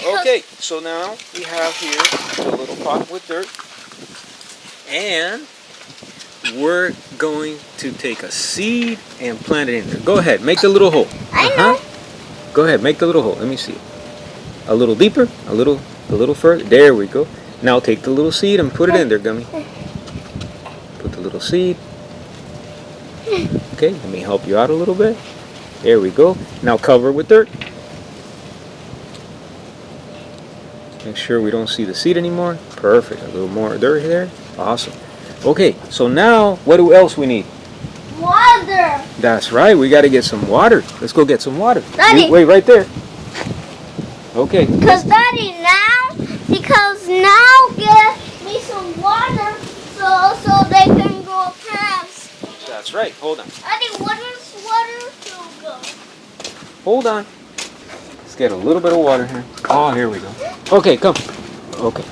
Okay, so now we have here a little pot with dirt. And we're going to take a seed and plant it in there. Go ahead, make the little hole. I know. Go ahead, make the little hole. Let me see. A little deeper, a little further. There we go. Now take the little seed and put it in there, Gummy. Put the little seed. Okay, let me help you out a little bit. There we go. Now cover with dirt. Make sure we don't see the seed anymore. Perfect. A little more dirt there. Awesome. Okay, so now what else we need? Water. That's right. We got to get some water. Let's go get some water. Daddy. Wait right there. Okay. Because now get me some water so they can grow plants. That's right. Hold on. Daddy, what is water to go? Hold on. Let's get a little bit of water here. Oh, here we go. Okay, come. Okay.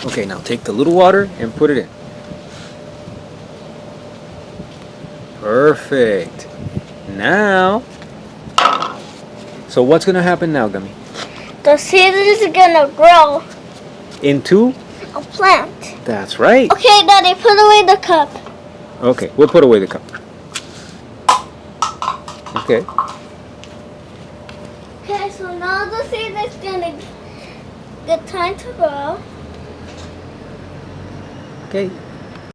Okay, now take the little water and put it in. Perfect. Now, so what's going to happen now, Gummy? The seed is going to grow Into? a plant. That's right. Okay, Daddy, put away the cup. Okay, we'll put away the cup. Okay. Okay, so now the seed is going to get time to grow. Okay.